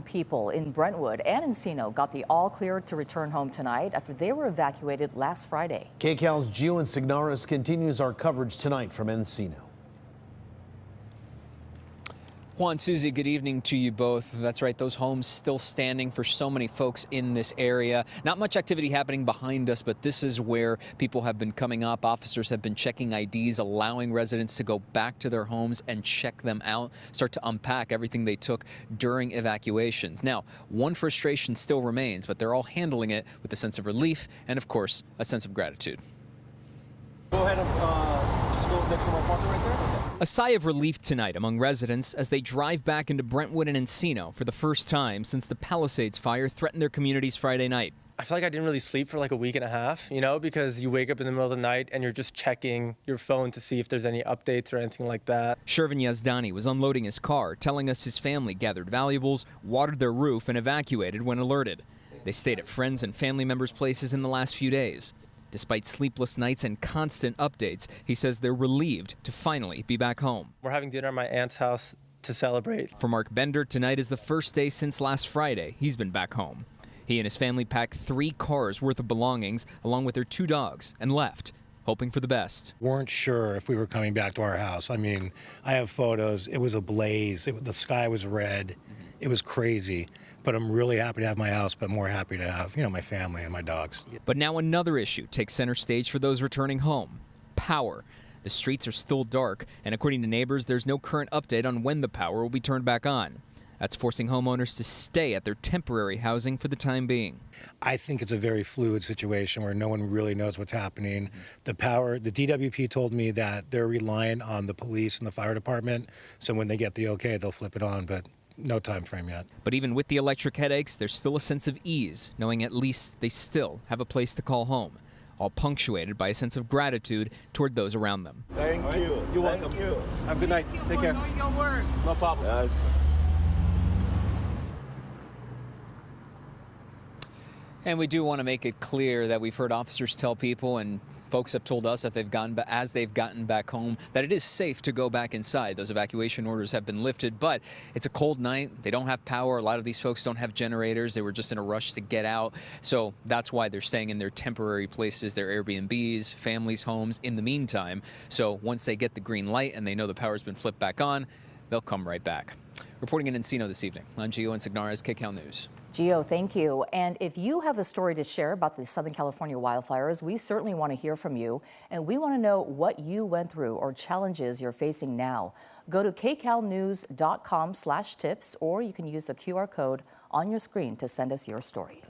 people in Brentwood and Encino got the all clear to return home tonight after they were evacuated last Friday. KCAL's Gio Insignares continues our coverage tonight from Encino. Juan, Susie, good evening to you both. That's right, those homes still standing for so many folks in this area. Not much activity happening behind us, but this is where people have been coming up. Officers have been checking IDs, allowing residents to go back to their homes and check them out, start to unpack everything they took during evacuations. Now, one frustration still remains, but they're all handling it with a sense of relief and, of course, a sense of gratitude. Go ahead and just go next to my partner right there. A sigh of relief tonight among residents as they drive back into Brentwood and Encino for the first time since the Palisades fire threatened their communities Friday night. I feel like I didn't really sleep for like a week and a half, because you wake up in the middle of the night and you're just checking your phone to see if there's any updates or anything like that. Shervin Yazdani was unloading his car, telling us his family gathered valuables, watered their roof, and evacuated when alerted. They stayed at friends and family members' places in the last few days. Despite sleepless nights and constant updates, he says they're relieved to finally be back home. We're having dinner at my aunt's house to celebrate. For Mark Bender, tonight is the first day since last Friday he's been back home. He and his family packed 3 cars worth of belongings along with their 2 dogs and left, hoping for the best. Weren't sure if we were coming back to our house. I mean, I have photos. It was ablaze. The sky was red. It was crazy, but I'm really happy to have my house, but more happy to have, my family and my dogs. But now another issue takes center stage for those returning home: power. The streets are still dark, and according to neighbors, there's no current update on when the power will be turned back on. That's forcing homeowners to stay at their temporary housing for the time being. I think it's a very fluid situation where no one really knows what's happening. The DWP told me that they're relying on the police and the fire department, so when they get the okay, they'll flip it on, but no time frame yet. But even with the electric headaches, there's still a sense of ease, knowing at least they still have a place to call home, all punctuated by a sense of gratitude toward those around them. Thank you. You're welcome. Thank you. Have a good night. Take care. Your work. No problem. Yes. And we do want to make it clear that we've heard officers tell people, and folks have told us that as they've gotten back home, that it is safe to go back inside. Those evacuation orders have been lifted, but it's a cold night. They don't have power. A lot of these folks don't have generators. They were just in a rush to get out. So that's why they're staying in their temporary places, their Airbnbs, families' homes in the meantime. So once they get the green light and they know the power's been flipped back on, they'll come right back. Reporting in Encino this evening, I'm Gio Insignares, KCAL News. Gio, thank you. And if you have a story to share about the Southern California wildfires, we certainly want to hear from you. And we want to know what you went through or challenges you're facing now. Go to kcalnews.com/tips, or you can use the QR code on your screen to send us your story.